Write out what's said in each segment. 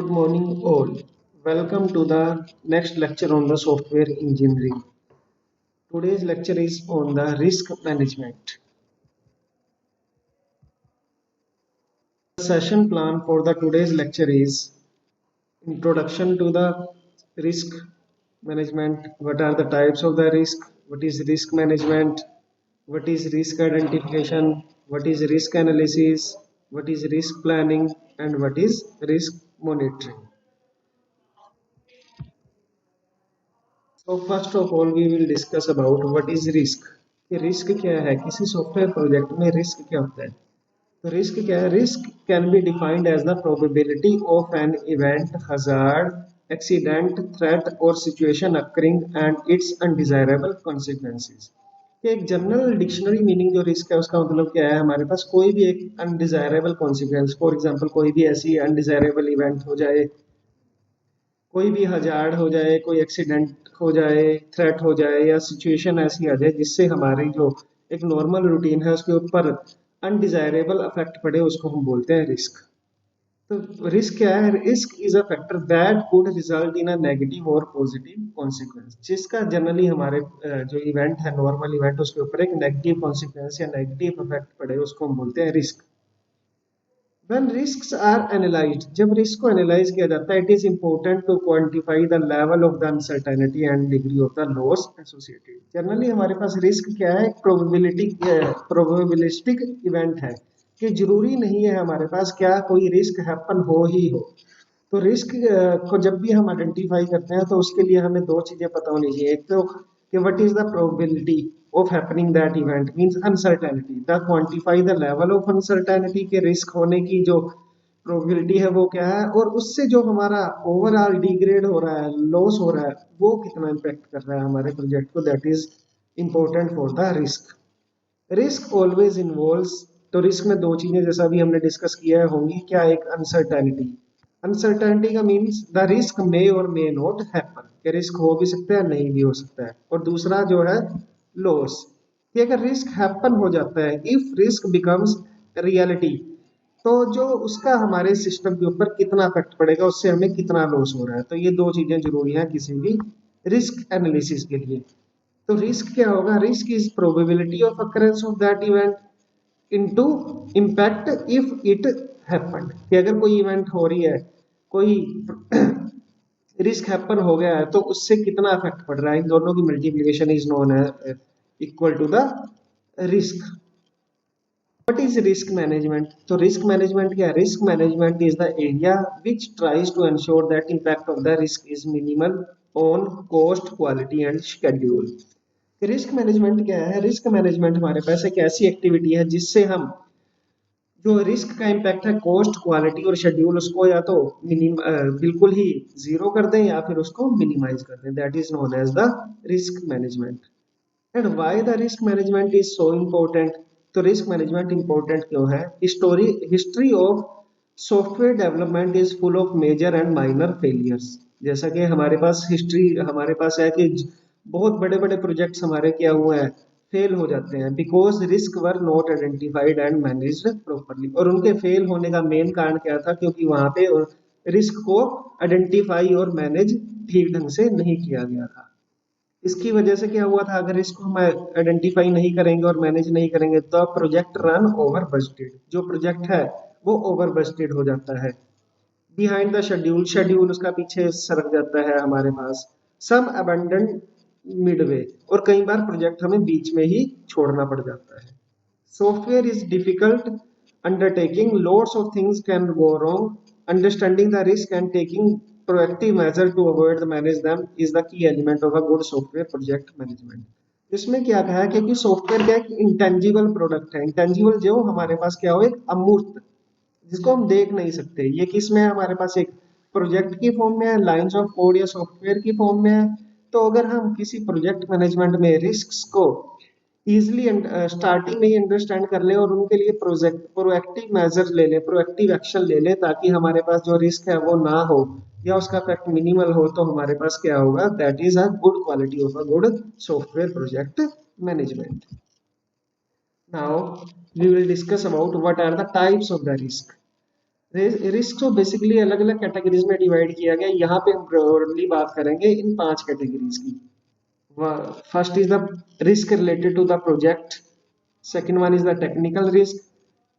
Good morning, all. Welcome to the next lecture on the software engineering. Today's lecture is on the risk management. The session plan for the today's lecture is introduction to the risk management. What are the types of the risk? What is risk management? What is risk identification? What is risk analysis? What is risk planning? And what is risk monitoring? So first of all, we will discuss about what is risk. कि risk क्या है, किसी software project में risk क्या होता है. तो risk क्या है, risk can be defined as the probability of an event, hazard, accident, threat और situation occurring and its undesirable consequences. एक जनरल डिक्शनरी मीनिंग जो रिस्क है उसका मतलब क्या है, हमारे पास कोई भी एक अनडिजायरेबल कॉन्सिक्वेंस, फॉर एग्जांपल कोई भी ऐसी अनडिजायरेबल इवेंट हो जाए, कोई भी हजार्ड हो जाए, कोई एक्सीडेंट हो जाए, थ्रेट हो जाए या सिचुएशन ऐसी आ जाए जिससे हमारी जो एक नॉर्मल रूटीन है उसके ऊपर अनडिजायरेबल इफेक्ट पड़े, उसको हम बोलते हैं रिस्क. तो रिस्क क्या है, risk is a factor that could result in a negative और पॉजिटिव कॉन्सिक्वेंस. जिसका जनरली हमारे जो इवेंट है, नॉर्मल इवेंट, उसके ऊपर एक नेगेटिव कॉन्सिक्वेंस या नेगेटिव इफेक्ट पड़े, उसको हम बोलते हैं risk. When risks are analyzed, जब रिस्क को एनालाइज किया जाता है, it is important to quantify the level of the uncertainty and degree of the loss associated. Generally हमारे पास रिस्क क्या है, प्रोबेबिलिस्टिक इवेंट है कि जरूरी नहीं है हमारे पास क्या कोई रिस्क हैपन हो ही हो. तो रिस्क को जब भी हम आइडेंटिफाई करते हैं तो उसके लिए हमें दो चीजें पता होनी चाहिए. एक तो कि what is the probability of happening that event, means uncertainty, the quantify the level of uncertainty के रिस्क होने की जो प्रोबेबिलिटी है वो क्या है, और उससे जो हमारा ओवरऑल डिग्रेड हो रहा है, लॉस हो रहा है, वो कितना इम्पेक्ट कर रहा है हमारे प्रोजेक्ट को. That is important for the risk. Risk always involves, तो रिस्क में दो चीजें जैसा भी हमने डिस्कस किया है होंगी. क्या, एक अनसर्टेनिटी. अनसर्टेनिटी का मीन्स द रिस्क मे और मे नॉट हैपन, कि रिस्क हो भी सकता है, नहीं भी हो सकता है. और दूसरा जो है लॉस, कि अगर रिस्क हैपन हो जाता है, इफ रिस्क बिकम्स रियलिटी, तो जो उसका हमारे सिस्टम के ऊपर कितना इफेक्ट पड़ेगा, उससे हमें कितना लॉस हो रहा है. तो ये दो चीजें जरूरी हैं किसी भी रिस्क एनालिसिस के लिए. तो रिस्क क्या होगा, risk is probability of occurrence of that event into impact if it happened. कि अगर कोई इवेंट हो रही है, कोई रिस्क हैपन हो गया है, तो उससे कितना इफेक्ट पड़ रहा है, इन दोनों की मल्टीप्लिकेशन इज नोन है equal to the risk. What is risk management. तो रिस्क मैनेजमेंट क्या है, risk management is the area which tries to ensure that impact of the risk is minimal on cost, quality and schedule. Risk management क्या है, risk management हमारे पास एक ऐसी activity है जिससे हम जो रिस्क का इम्पैक्ट है, कॉस्ट, क्वालिटी और शेड्यूल, उसको या तो बिल्कुल ही जीरो कर दें या फिर उसको मिनिमाइज कर दें. That is known as the risk management. And why the risk management is so important. तो रिस्क मैनेजमेंट इंपॉर्टेंट क्यों है, history of software development is full of major and minor failures. जैसा कि हमारे पास हिस्ट्री हमारे पास है कि बहुत बड़े बड़े प्रोजेक्ट्स हमारे क्या हुए हैं, फेल हो जाते हैं, because risk were not identified and managed properly. और उनके फेल होने का मेन कारण क्या था, क्योंकि वहां पे रिस्क को आइडेंटिफाई और मैनेज ठीक ढंग से नहीं किया गया था. इसकी वजह से क्या हुआ था, अगर इसको हम आइडेंटिफाई नहीं करेंगे और मैनेज नहीं करेंगे तो प्रोजेक्ट रन ओवर बजटेड. जो प्रोजेक्ट है वो ओवर बजटेड हो जाता है. बिहाइंड द शेड्यूल, शेड्यूल उसका पीछे सरक जाता है हमारे पास. सम अबंडन मिडवे, और कई बार प्रोजेक्ट हमें बीच में ही छोड़ना पड़ जाता है. Software is difficult undertaking, lots of things can go wrong. Understanding the risk and taking proactive measure to avoid the manage them is the key element of a good software project management. इसमें क्या कहा है, क्योंकि software का एक intangible product है. Intangible जो हमारे पास क्या हो, एक अमूर्त, जिसको हम देख नहीं सकते. ये किस में है, हमारे पास एक प्रोजेक्ट की फॉर्म में है, लाइंस ऑफ कोड या सॉफ्टवेयर की फॉर्म में है. तो अगर हम किसी प्रोजेक्ट मैनेजमेंट में रिस्क को इजिली स्टार्टिंग में ही अंडरस्टैंड कर ले और उनके लिए प्रोजेक्ट प्रोएक्टिव मेजर ले ले, प्रोएक्टिव एक्शन ले ले, ताकि हमारे पास जो रिस्क है वो ना हो या उसका इफेक्ट मिनिमल हो, तो हमारे पास क्या होगा, that is a good quality of a good software project management. Now we will discuss about what are the types of the risk. Risk को बेसिकली अलग अलग कैटेगरीज में डिवाइड किया गया। यहाँ पे हम ब्रॉडली बात करेंगे इन 5 कैटेगरीज की। First is the risk related to the project, second one is the technical risk,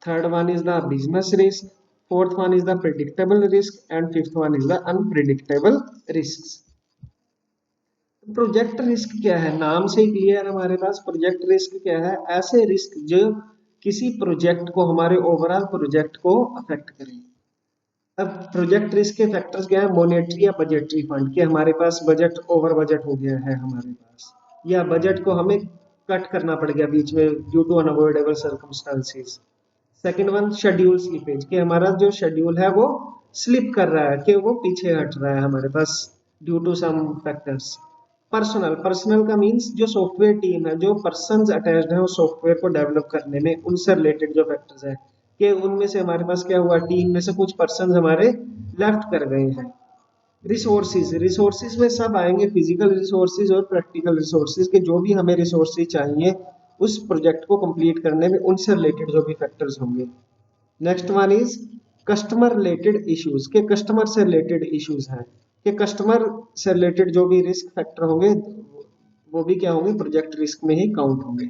third one is the business risk, fourth one is the predictable risk and fifth one is the unpredictable risk. Project risk क्या है? नाम से ही clear हमारे पास। Project risk क्या है? ऐसे risk जो किसी प्रोजेक्ट को, हमारे ओवरऑल प्रोजेक्ट को अफेक्ट करें। अब प्रोजेक्ट रिस्क के फैक्टर्स क्या है? मॉनेटरी या बजटरी फंड, कि हमारे पास बजट ओवर बजट हो गया है हमारे पास, या बजट को हमें कट करना पड़ गया बीच में due to unavoidable circumstances. Second one schedule slippage, कि हमारा जो शेड्यूल है वो स्लिप कर रहा है, कि वो पीछे हट रहा है हमारे पास due to some factors. Personal का मींस जो सॉफ्टवेयर टीम है, जो पर्सन्स अटैच्ड है उस सॉफ्टवेयर को डेवलप करने में, उनसे रिलेटेड जो फैक्टर्स है, कि उनमें से हमारे पास क्या हुआ, टीम में से कुछ पर्सन हमारे लेफ्ट कर गए हैं। रिसोर्सेज में सब आएंगे, फिजिकल रिसोर्सेज और प्रैक्टिकल रिसोर्सेज, के जो भी हमें रिसोर्सेज चाहिए उस प्रोजेक्ट को कंप्लीट करने में, उनसे रिलेटेड जो भी फैक्टर्स होंगे। Next one is customer related issues, के कस्टमर से रिलेटेड इश्यूज हैं, कि कस्टमर से रिलेटेड जो भी रिस्क फैक्टर होंगे वो भी क्या होंगे, प्रोजेक्ट रिस्क में ही काउंट होंगे।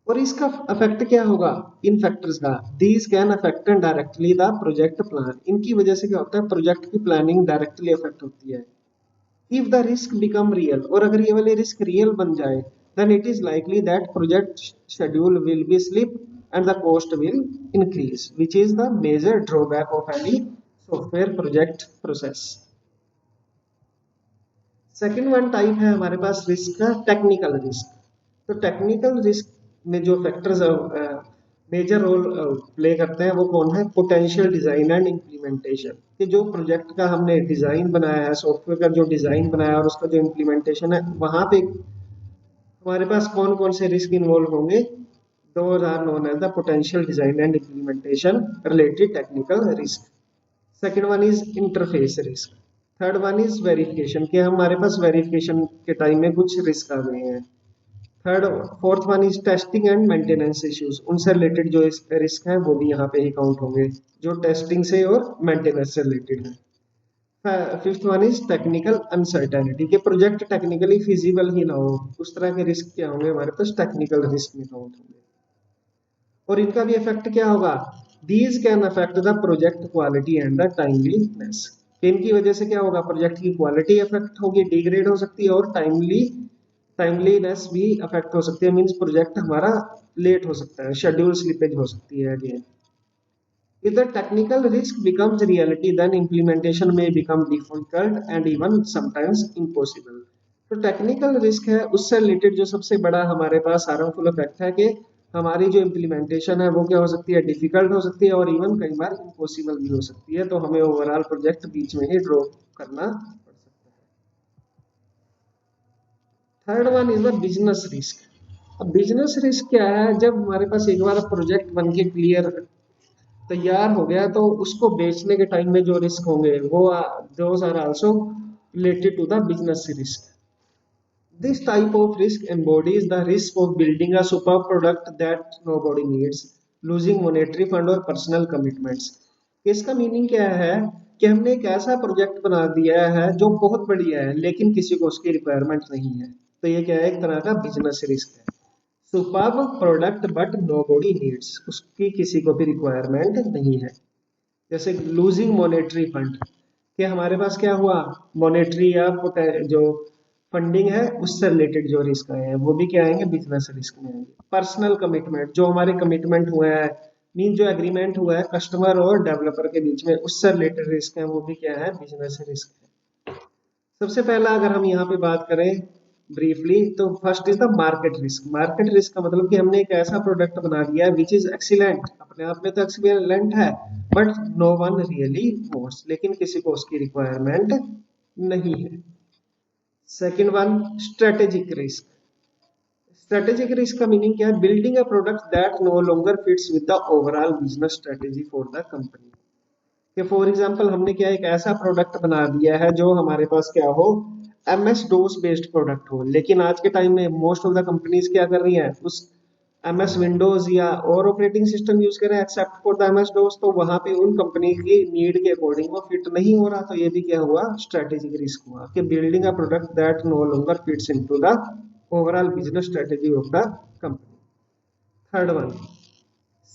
और इसका अफेक्ट क्या होगा इन फैक्टर्स का? These can affect directly the project plan, इनकी वजह से क्या होता है, प्रोजेक्ट की प्लानिंग डायरेक्टली अफेक्ट होती है। If the risk become real, और अगर ये वाले रिस्क रियल बन जाए, then it is likely that project schedule will be slip and the cost will increase, which is the major drawback of any software project process. Second one type है हमारे पास risk का, technical risk. तो technical risk में जो factors major role play करते हैं वो कौन है? पोटेंशियल डिजाइन एंड इम्प्लीमेंटेशन, कि जो प्रोजेक्ट का हमने डिजाइन बनाया है, सॉफ्टवेयर का जो डिजाइन बनाया और उसका जो इम्प्लीमेंटेशन है, वहां पे हमारे पास कौन कौन से रिस्क इन्वॉल्व होंगे? Those are known as the potential design and implementation related technical risk. Second one is interface risk, third one is verification, कि हमारे पास वेरिफिकेशन के टाइम में कुछ रिस्क आ गए हैं। Third fourth one is testing and maintenance issues, उनसे related जो risk है वो भी यहाँ पे ही काउंट होंगे, जो टेस्टिंग से और मेंटेनेंस से रिलेटेड है। Fifth one is technical uncertainty, कि प्रोजेक्ट टेक्निकली फिजिबल ही ना हो, उस तरह के रिस्क क्या होंगे हमारे पास, टेक्निकल रिस्क में काउंट होंगे। और इनका भी इफेक्ट क्या होगा? These can affect the project quality and the timeliness, इनकी वजह से क्या होगा, प्रोजेक्ट की क्वालिटी अफेक्ट होगी, डिग्रेड हो सकती है, और टाइमलीनेस भी अफेक्ट हो सकती है, मींस प्रोजेक्ट हमारा लेट हो सकता है, शेड्यूल स्लिपेज हो सकती है again. If the technical risk becomes reality, then implementation may become difficult and even sometimes impossible. तो टेक्निकल रिस्क है, उससे रिलेटेड जो सबसे बड़ा हमारे पास हार्मफुल इफेक्ट है, कि हमारी जो इम्प्लीमेंटेशन है वो क्या हो सकती है, डिफिकल्ट हो सकती है, और इवन कई बार इम्पॉसिबल भी हो सकती है, तो हमें ओवरऑल प्रोजेक्ट बीच में ही ड्रॉप करना पड़ सकता है। Third one is the business risk. अब बिजनेस रिस्क क्या है? जब हमारे पास एक बार प्रोजेक्ट बन के क्लियर तैयार हो गया, तो उसको बेचने के टाइम में जो रिस्क होंगे वो those are also related to the business risk. This type of risk embodies the risk of building a super product that nobody needs, losing monetary fund और personal commitments। इसका मीनिंग क्या है? कि हमने एक ऐसा प्रोजेक्ट बना दिया है जो बहुत बढ़िया है, लेकिन किसी को उसकी रिक्वायरमेंट नहीं है, तो ये क्या है, एक तरह का बिजनेस रिस्क है। Super product but nobody needs, उसकी किसी को भी रिक्वायरमेंट नहीं है। जैसे लूजिंग मॉनेटरी फंड, कि हमारे पास क्या हुआ, मॉनेटरी या जो फंडिंग है उससे रिलेटेड जो रिस्क आए हैं वो भी क्या आएंगे, बिजनेस रिस्क में आएंगे। पर्सनल कमिटमेंट, जो हमारे कमिटमेंट हुआ है, मीन जो एग्रीमेंट हुआ है कस्टमर और डेवलपर के बीच में, उससे रिलेटेड रिस्क है, वो भी क्या है, बिजनेस रिस्क है। सबसे पहला अगर हम यहाँ पे बात करें ब्रीफली, तो first is the market risk. Market risk का मतलब कि हमने एक ऐसा प्रोडक्ट बना दिया है विच इज एक्सीलेंट, अपने आप में तो एक्सीलेंट है, but no one really wants, लेकिन किसी को उसकी रिक्वायरमेंट नहीं है। Second one strategic risk. Strategic risk का मीनिंग क्या है? Building a product that no longer fits with the overall business strategy for the company. कि फॉर एग्जांपल हमने क्या एक ऐसा प्रोडक्ट बना दिया है जो हमारे पास क्या हो, एमएस डोस बेस्ड प्रोडक्ट हो, लेकिन आज के टाइम में मोस्ट ऑफ द कंपनीज क्या कर रही है, उस MS विंडोज या और ऑपरेटिंग सिस्टम यूज करें एक्सेप्ट फॉर द MS डोस, तो वहां पे उन कंपनी की नीड के अकॉर्डिंग वो फिट नहीं हो रहा, तो ये भी क्या हुआ, स्ट्रेटेजिक रिस्क हुआ कि building a product that no longer fits into the overall business strategy of the company. Third one,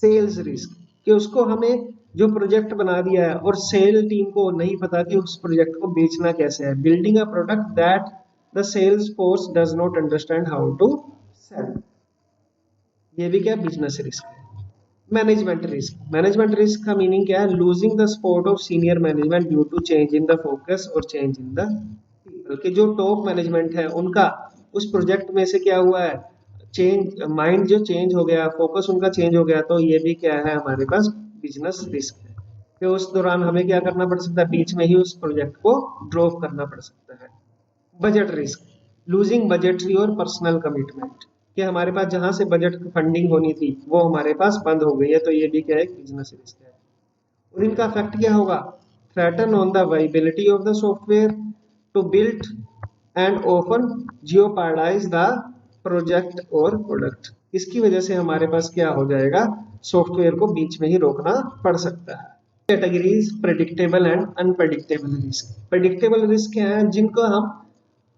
sales risk, कि उसको हमें जो प्रोजेक्ट बना दिया है और सेल टीम को नहीं पता कि उस प्रोजेक्ट को बेचना कैसे है। Building a product that the sales force does not understand how to sell, ये भी क्या, बिजनेस रिस्क है। मैनेजमेंट रिस्क, मैनेजमेंट रिस्क का मीनिंग क्या है, losing the support of senior management due to change in the focus और change in the people, के जो टॉप मैनेजमेंट है उनका उस प्रोजेक्ट में से क्या हुआ है, चेंज, माइंड जो चेंज हो गया, फोकस उनका चेंज हो गया, तो ये भी क्या है हमारे पास बिजनेस रिस्क है। कि उस दौरान हमें क्या करना पड़ सकता है, बीच में ही उस प्रोजेक्ट को ड्रॉप करना पड़ सकता है। बजट रिस्क, लूजिंग बजटरी और पर्सनल कमिटमेंट, कि हमारे पास जहां से बजट फंडिंग होनी थी वो हमारे पास बंद हो गई है, तो ये भी क्या है, बिजनेस रिस्क है। और इनका इफेक्ट क्या होगा, threaten on the viability of the software to build and often jeopardize the project और प्रोडक्ट, इसकी वजह से हमारे पास क्या हो जाएगा, सॉफ्टवेयर को बीच में ही रोकना पड़ सकता है। Categories, predictable and unpredictable risk. Predictable risk क्या है, जिनको हम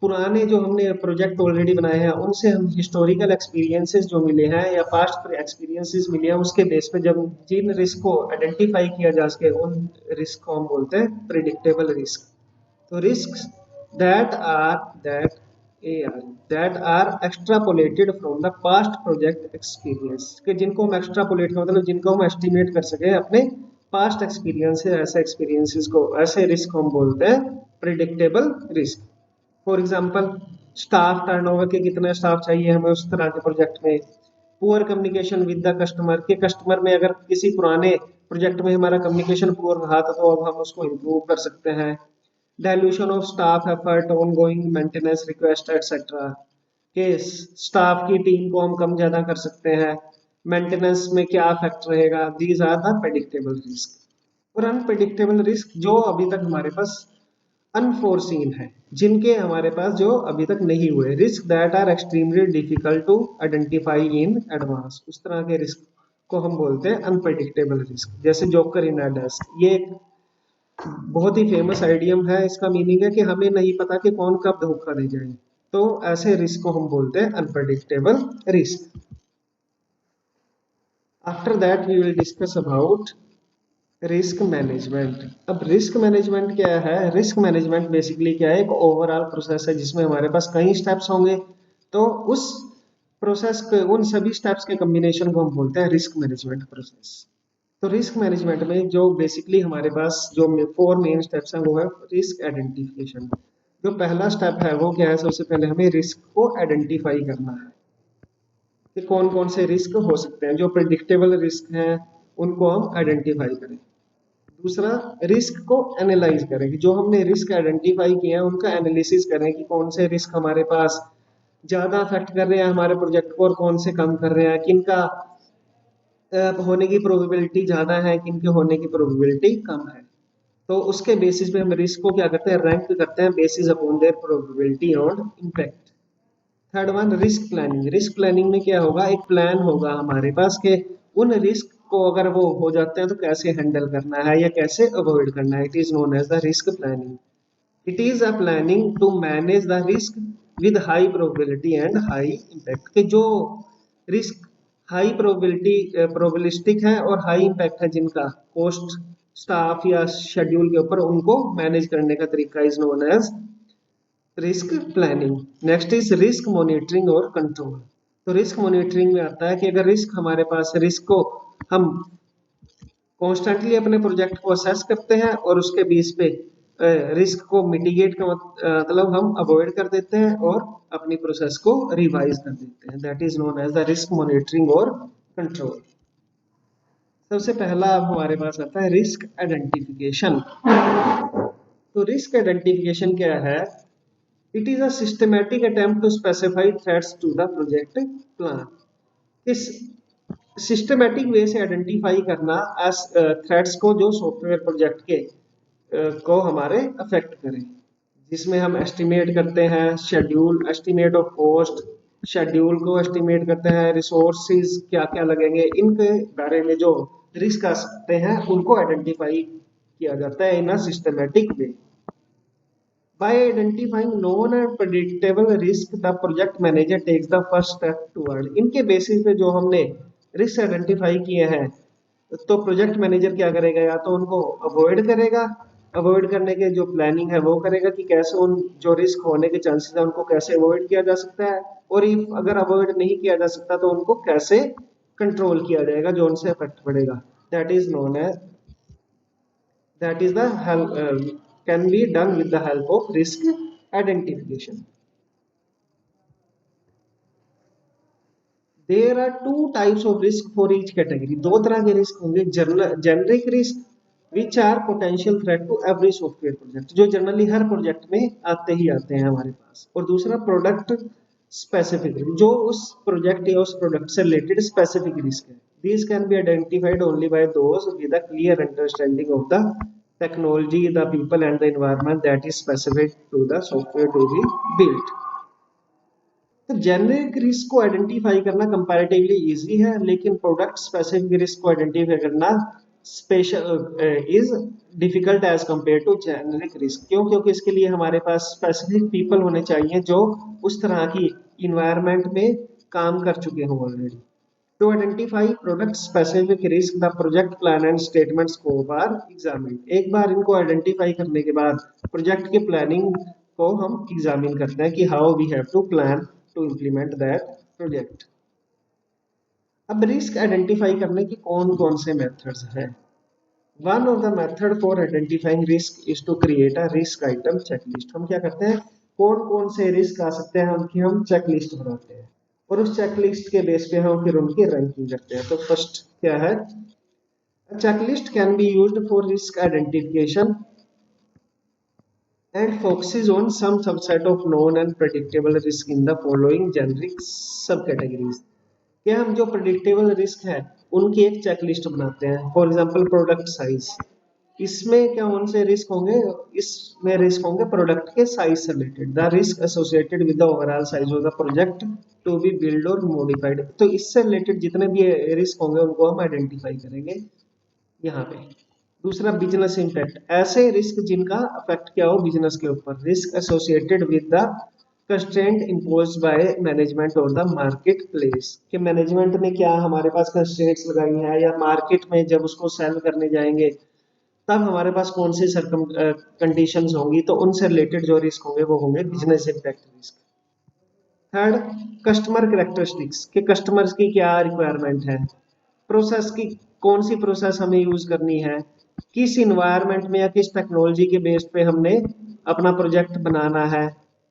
पुराने जो हमने प्रोजेक्ट ऑलरेडी बनाए हैं उनसे हम हिस्टोरिकल एक्सपीरियंसेस जो मिले हैं या पास्ट एक्सपीरियंसेस मिले हैं उसके बेस पे जब जिन रिस्क को आइडेंटिफाई किया जा सके उन रिस्क को हम बोलते हैं प्रिडिक्टेबल रिस्क। तो risk that are that that are extrapolated from the past project experience, कि जिनको हम एक्स्ट्रापोलेट मतलब जिनको हम एस्टिमेट कर सके अपने पास्ट एक्सपीरियंस से, ऐसे एक्सपीरियंसेस को, ऐसे रिस्क को हम बोलते हैं predictable risk. For example, staff turnover के कितने स्टाफ चाहिए हमें उस तरह के प्रोजेक्ट में। Poor communication with the customer, के कस्टमर में अगर किसी पुराने प्रोजेक्ट में हमारा कम्युनिकेशन पुअर रहा था तो अब हम उसको इम्प्रूव कर सकते हैं। Dilution of staff effort, on going maintenance request etcetera, के स्टाफ की टीम को हम कम ज्यादा कर सकते हैं, मेंटेनेंस में क्या इफेक्ट रहेगा। These are the predictable risk. और अनप्रेडिक्टेबल रिस्क जो अभी तक हमारे पास अनफोर्सीन है, जिनके हमारे पास जो अभी तक नहीं हुए, risk that are extremely difficult to identify in advance, उस तरह के रिस्क को हम बोलते हैं अनप्रेडिक्टेबल रिस्क। जैसे जोकर इन डेस्क, ये एक बहुत ही फेमस आइडियम है, इसका मीनिंग है कि हमें नहीं पता कि कौन कब धोखा दे जाए, तो ऐसे रिस्क को हम बोलते हैं unpredictable risk. After that we will discuss about risk management. अब रिस्क मैनेजमेंट क्या है, रिस्क मैनेजमेंट बेसिकली क्या है, एक ओवरऑल प्रोसेस है जिसमें हमारे पास कई स्टेप्स होंगे, तो उस प्रोसेस के उन सभी स्टेप्स के कॉम्बिनेशन को हम बोलते हैं रिस्क मैनेजमेंट प्रोसेस। तो रिस्क मैनेजमेंट में जो बेसिकली हमारे पास जो 4 मेन स्टेप्स हैं वो है रिस्क आइडेंटिफिकेशन। जो पहला स्टेप है वो क्या है, सबसे पहले हमें रिस्क को आइडेंटिफाई करना है कि कौन कौन से रिस्क हो सकते हैं, जो प्रिडिक्टेबल रिस्क हैं उनको हम आइडेंटिफाई करें। दूसरा, रिस्क को एनालाइज करें कि जो हमने रिस्क आइडेंटिफाई किए हैं उनका एनालिसिस करें कि कौन से रिस्क हमारे पास ज्यादा अफेक्ट कर रहे हैं हमारे प्रोजेक्ट को और कौन से कम कर रहे हैं, किनका होने की प्रोबेबिलिटी ज्यादा है, किनके होने की प्रोबेबिलिटी कम है। तो उसके बेसिस पे हम रिस्क को क्या करते हैं, रैंक करते हैं बेसिस अपॉन देयर प्रोबेबिलिटी और impact. Third one, risk planning. Risk planning में क्या होगा, एक प्लान होगा हमारे पास के उन रिस्क को अगर वो हो जाते हैं तो कैसे हैंडल करना है या कैसे अवॉइड करना है। It is known as the risk planning. It is a planning to manage the risk with high probability and high impact, के जो रिस्क हाई प्रोबेबिलिटी प्रोबेबिलिस्टिक है और हाई इम्पैक्ट है, जिनका कॉस्ट, स्टाफ या शेड्यूल के ऊपर, उनको मैनेज करने का तरीका is known as risk planning. Next is risk monitoring और कंट्रोल। तो रिस्क मॉनिटरिंग में आता है कि अगर रिस्क हमारे पास, रिस्क को हम कॉन्स्टेंटली अपने प्रोजेक्ट को असेस करते हैं और उसके बेस पे रिस्क को मिटिगेट का मतलब हम अवॉइड कर देते हैं और अपनी प्रोसेस को रिवाइज कर देते हैं, that is known as the risk monitoring और कंट्रोल। सबसे पहला अब हमारे पास आता है रिस्क आइडेंटिफिकेशन। तो रिस्क आइडेंटिफिकेशन क्या है, it is a systematic attempt to specify threats to the project plan. इस सिस्टमैटिक वे से आइडेंटिफाई करना एज थ्रेट्स को जो सॉफ्टवेयर प्रोजेक्ट के को हमारे अफेक्ट करें, जिसमें हम एस्टिमेट करते हैं schedule, estimate of cost, schedule को एस्टिमेट करते हैं, रिसोर्सेज क्या क्या लगेंगे, इनके बारे में जो रिस्क आ सकते हैं उनको आइडेंटिफाई किया जाता है in a systematic way. By identifying known and predictable risk, the project manager takes the first step toward. इनके बेसिस पे जो हमने रिस्क आइडेंटिफाई किए हैं, तो प्रोजेक्ट मैनेजर क्या करेगा, या तो उनको अवॉइड करेगा, अवॉइड करने के जो प्लानिंग है वो करेगा कि कैसे उन जो रिस्क होने के चांसेस है उनको कैसे अवॉइड किया जा सकता है, और इफ अगर अवॉइड नहीं किया जा सकता तो उनको कैसे कंट्रोल किया जाएगा जो उनसे इफेक्ट पड़ेगा। That is known as that is the help can be done with the help of risk identification. There are two types of risk for each category. दो तरह के रिस्क होंगे, generic risk which are potential threat to every software project, जो generally हर project में आते ही आते हैं हमारे पास, और दूसरा प्रोडक्ट स्पेसिफिक, जो उस प्रोजेक्ट या उस प्रोडक्ट से रिलेटेड स्पेसिफिक रिस्क है। These can be identified only by those with a clear understanding of the technology, the people and the environment that is specific to the software to be built. तो generic risk को identify करना comparatively easy है, लेकिन product specific risk को identify करना special is difficult as compare to generic risk. क्यों? क्योंकि इसके लिए हमारे पास स्पेसिफिक पीपल होने चाहिए जो उस तरह की इन्वायरमेंट में काम कर चुके हों already. To identify product specific risk, the project plan and statement scope are examined. एक बार इनको आइडेंटिफाई करने के बाद प्रोजेक्ट के प्लानिंग को हम एग्जामिन करते हैं कि how we have to plan to implement that project. अब रिस्क आइडेंटिफाई करने के कौन कौन से मेथड्स हैं? One of the method for identifying risk is to create a risk item checklist. हम क्या करते हैं, कौन कौन से रिस्क आ सकते हैं उनकी हम चेकलिस्ट बनाते हैं, और उस चेकलिस्ट के बेस पे हम फिर उनकी रैंकिंग करते हैं। तो फर्स्ट क्या है, checklist can be used for risk identification and focuses on some subset of known and predictable risk in the following generic subcategories. क्या हम जो प्रेडिक्टेबल रिस्क है उनकी एक चेकलिस्ट बनाते हैं। फॉर एग्जांपल प्रोडक्ट साइज, इसमें क्या कौन से रिस्क होंगे, इसमें रिस्क होंगे प्रोडक्ट के साइज से related, the risk associated with the overall size of the project to be build और मॉडिफाइड। तो इससे रिलेटेड जितने भी रिस्क होंगे उनको हम आइडेंटिफाई करेंगे यहाँ पे। दूसरा बिजनेस इम्पैक्ट, ऐसे रिस्क जिनका अफेक्ट क्या हो बिजनेस के ऊपर, risk associated with the constraint imposed by management और द मार्केट प्लेस, कि मैनेजमेंट ने क्या हमारे पास कंस्ट्रेंट्स लगाई है, या मार्केट में जब उसको सेल करने जाएंगे तब हमारे पास कौन सी सरकम कंडीशंस होंगी, तो उनसे रिलेटेड जो रिस्क होंगे वो होंगे business impact risk. Third, customer characteristics, के कस्टमर्स की क्या रिक्वायरमेंट है, प्रोसेस की कौन सी प्रोसेस हमें यूज करनी है, किस इन्वायरमेंट में या किस टेक्नोलॉजी के बेस पे हमने अपना प्रोजेक्ट बनाना है,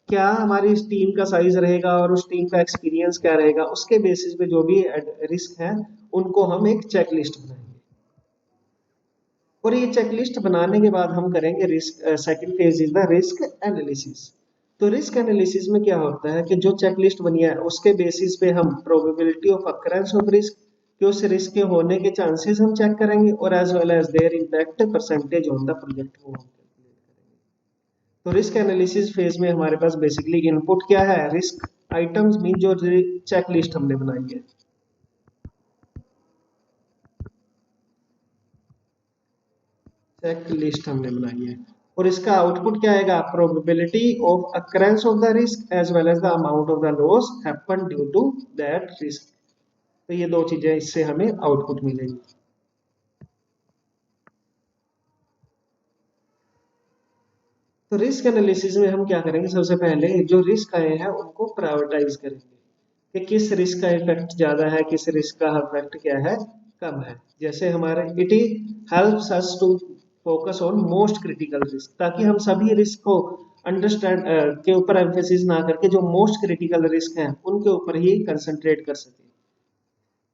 क्या हमारी इस टीम का साइज रहेगा और उस टीम का एक्सपीरियंस क्या रहेगा, उसके बेसिस पे जो भी रिस्क है उनको हम एक चेकलिस्ट बनाएंगे। और ये चेकलिस्ट बनाने के बाद हम करेंगे risk, second phase is the risk analysis. तो रिस्क एनालिसिस में क्या होता है कि जो चेकलिस्ट बनी है उसके बेसिस पे हम probability of occurrence of risk, कि उस रिस्क के होने के चांसेस हम चेक करेंगे, और as well as their impact percentage on the project को हम कैलकुलेट करेंगे। तो रिस्क एनालिसिस फेज में हमारे पास बेसिकली इनपुट क्या है, रिस्क आइटम्स मीन जो चेकलिस्ट हमने बनाई है, चेकलिस्ट हमने बनाई है, और इसका आउटपुट क्या आएगा, probability of occurrence of the risk as well as the amount of the loss happen due to that risk. तो ये दो चीजें इससे हमें आउटपुट मिलेगी। तो रिस्क एनालिसिस में हम क्या करेंगे, सबसे पहले जो रिस्क आए हैं उनको प्रायोरिटाइज करेंगे कि किस रिस्क का इफेक्ट ज्यादा है, किस रिस्क का इफेक्ट क्या है कम है। जैसे हमारे it helps us to focus on most critical risk, ताकि हम सभी रिस्क को अंडरस्टैंड के ऊपर एम्फेसिस ना करके जो मोस्ट क्रिटिकल रिस्क हैं उनके ऊपर ही कंसंट्रेट कर सके।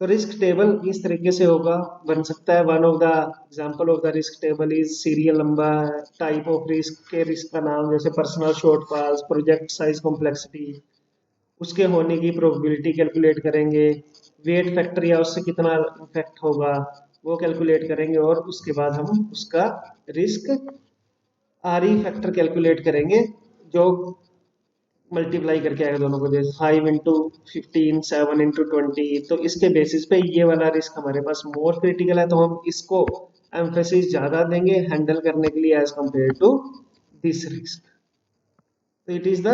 तो रिस्क टेबल इस तरीके से होगा, बन सकता है। One of the example of the risk table is serial number, type of risk के रिस्क का नाम, जैसे personal shortfalls, project size complexity, उसके होने की प्रोबेबिलिटी कैलकुलेट करेंगे, वेट फैक्टर या उससे कितना इफेक्ट होगा वो कैलकुलेट करेंगे, और उसके बाद हम उसका risk R E factor calculate करेंगे, जो मल्टीप्लाई करके आएगा दोनों को, जैसे 5 × 15, 7 × 20, तो इसके बेसिस पे ये वाला रिस्क हमारे पास मोर क्रिटिकल है, तो हम इसको एम्फेसिस ज्यादा देंगे हैंडल करने के लिए as compare to this risk. तो it is the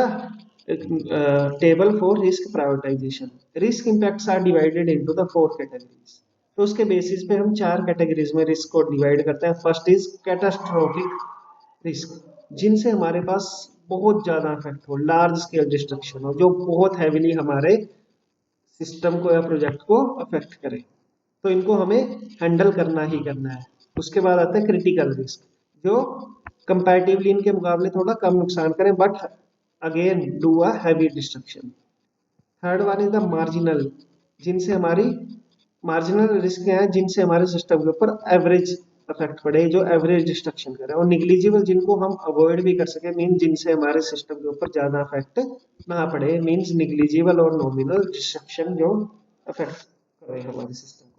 table for risk prioritization. Risk impacts are divided into the 4 categories. तो उसके बेसिस पे हम 4 कैटेगरीज में रिस्क को डिवाइड करते हैं। फर्स्ट इज कैटास्ट्रोफिक रिस्क, जिनसे हमारे पास बहुत ज्यादा इफेक्ट हो, लार्ज स्केल डिस्ट्रक्शन हो, जो बहुत हैविली हमारे सिस्टम को या प्रोजेक्ट को अफेक्ट करे, तो इनको हमें हैंडल करना ही करना है। उसके बाद आता है क्रिटिकल रिस्क, जो कंपैरेटिवली इनके मुकाबले थोड़ा कम नुकसान करें but again do a heavy destruction. Third one is the marginal, जिनसे हमारी मार्जिनल रिस्क हैं, जिनसे हमारे सिस्टम के ऊपर एवरेज इफेक्ट पड़े, जो एवरेज डिस्ट्रक्शन करे। और निग्लिजिबल, जिनको हम अवॉइड भी कर सके, मीन जिनसे हमारे सिस्टम के ऊपर ज्यादा इफेक्ट ना पड़े, मीन्स निग्लिजिबल और नॉमिनल डिस्ट्रक्शन जो इफेक्ट करे हमारे सिस्टम को।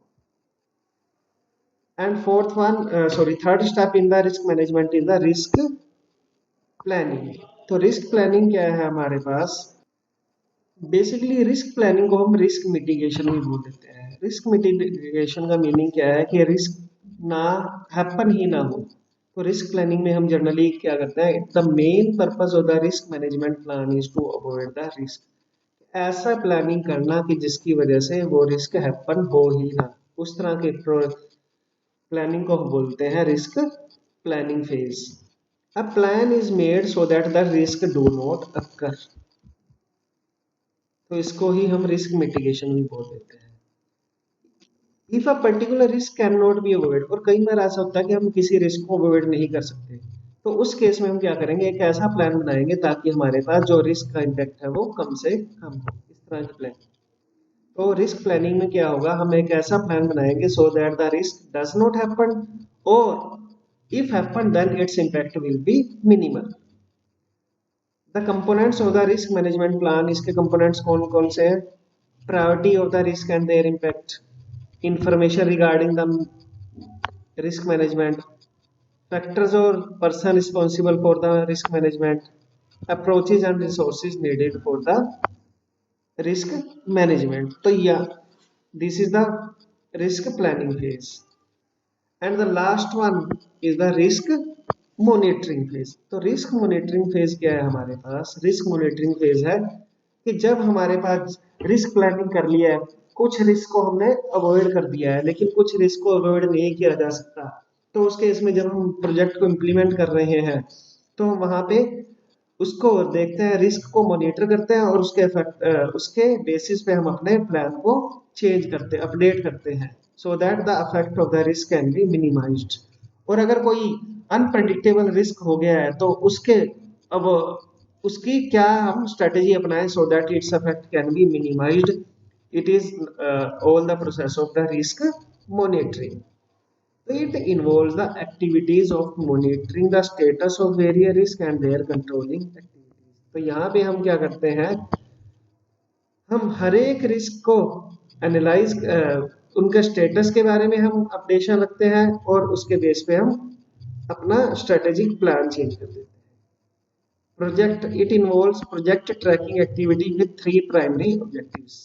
And fourth one third step in the risk management is the risk planning. तो रिस्क प्लानिंग क्या है हमारे पास? बेसिकली रिस्क प्लानिंग को हम रिस्क मिटिगेशन भी बोल देते हैं। रिस्क मिटिगेशन का मीनिंग क्या है कि रिस्क ना हैपन ही ना हो। तो रिस्क प्लानिंग में हम जनरली क्या करते हैं, the main purpose of the risk management plan is to avoid the risk. ऐसा प्लानिंग करना कि जिसकी वजह से वो रिस्क हैपन हो ही ना, उस तरह के प्लानिंग को हम बोलते हैं risk planning phase. A plan is made so that the risk do not occur. तो इसको ही हम रिस्क मिटिगेशन भी बोल देते हैं। If a particular risk can not be avoid, और कई बार ऐसा होता है कि हम किसी रिस्क को अवॉइड नहीं कर सकते, तो उस केस में हम क्या करेंगे, एक ऐसा प्लान बनाएंगे ताकि हमारे पास जो रिस्क का इम्पैक्ट है वो कम से कम हो। इस तरह की प्लान। तो रिस्क प्लानिंग में क्या होगा, हम एक ऐसा प्लान बनाएंगे so that the risk does not happen, और if happen then its impact will be minimal. The components of the risk management plan, इसके कंपोनेंट्स कौन कौन से हैं? Priority of the risk and their impact, information regarding the risk management, factors और person responsible for the risk management, approaches and resources needed for the risk management. तो या this is the risk planning phase. And the last one is the risk monitoring phase. तो risk monitoring phase क्या है हमारे पास? Risk monitoring phase है कि जब हमारे पास रिस्क प्लानिंग कर लिया है, कुछ रिस्क को हमने अवॉइड कर दिया है, लेकिन कुछ रिस्क को अवॉइड नहीं किया जा सकता, तो उस केस में जब हम प्रोजेक्ट को इम्प्लीमेंट कर रहे हैं, तो वहां पे उसको देखते हैं, रिस्क को मॉनिटर करते हैं, और उसके बेसिस पे हम अपने प्लान को चेंज करते, अपडेट करते हैं, सो that the effect of the risk can B minimised. और अगर कोई अनप्रडिक्टेबल रिस्क हो गया है, तो उसके अब उसकी क्या हम स्ट्रेटेजी अपनाएं so that its effect can be minimised. It is all the process of the risk monitoring. It involves the activities of monitoring the status of various risk and their controlling activities। तो यहाँ पे हम क्या करते हैं, हम हर एक risk को एनालाइज, उनके स्टेटस के बारे में हम अपडेशन रखते हैं, और उसके बेस पे हम अपना स्ट्रेटेजिक प्लान चेंज कर देते हैं। Project, it involves project tracking activity with 3 primary objectives.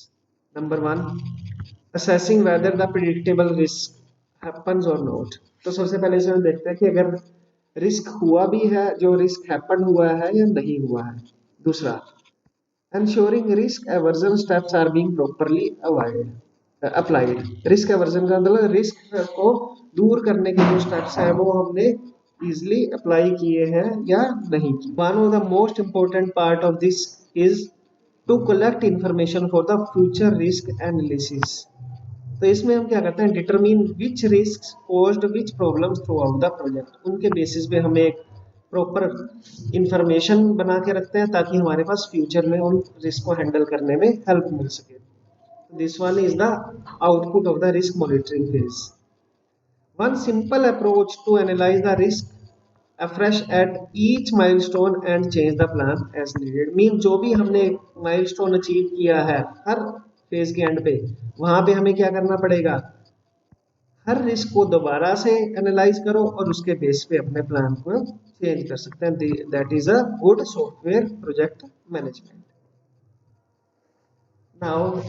Number 1, assessing whether the predictable risk happens or not। तो सबसे पहले से हम देखते हैं कि अगर रिस्क हुआ भी है, जो रिस्क हैपन हुआ है या नहीं हुआ है। दूसरा, ensuring risk aversion steps are being properly applied। Risk aversion का मतलब रिस्क को दूर करने के जो स्टेप्स हैं वो हमने इजिली अप्लाई किए हैं या नहीं किए। One of the most important part of this is to collect information for the future risk analysis. तो इसमें हम क्या करते हैं, determine which risk posed which problems throughout the project. उनके बेसिस पे हमें एक प्रॉपर इंफॉर्मेशन बना के रखते हैं ताकि हमारे पास फ्यूचर में उन रिस्क को हैंडल करने में हेल्प मिल सके। This one is the output of the risk monitoring phase. One simple approach to analyze the risk afresh at each milestone and change the plan as needed। Mean जो भी हमने milestone achieve किया है हर phase के and पे, वहां पे हमें क्या करना पड़ेगा, हर रिस्क को दोबारा से एनालाइज करो और उसके बेस पे अपने प्लान को चेंज कर सकते हैं। That is a good software project management. Now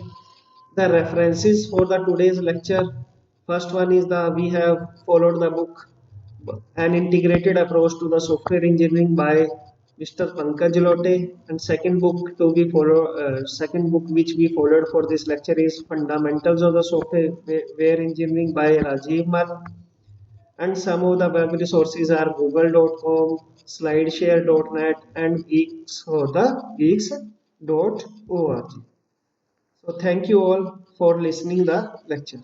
the references for the today's lecture. First one is the we have followed the book An Integrated Approach to the Software Engineering by Mr. Pankaj Lote, and second book which we followed for this lecture is Fundamentals of the Software Engineering by Rajiv Mal, and some of the web resources are google.com, slideshare.net, and geeks.org. So thank you all for listening the lecture.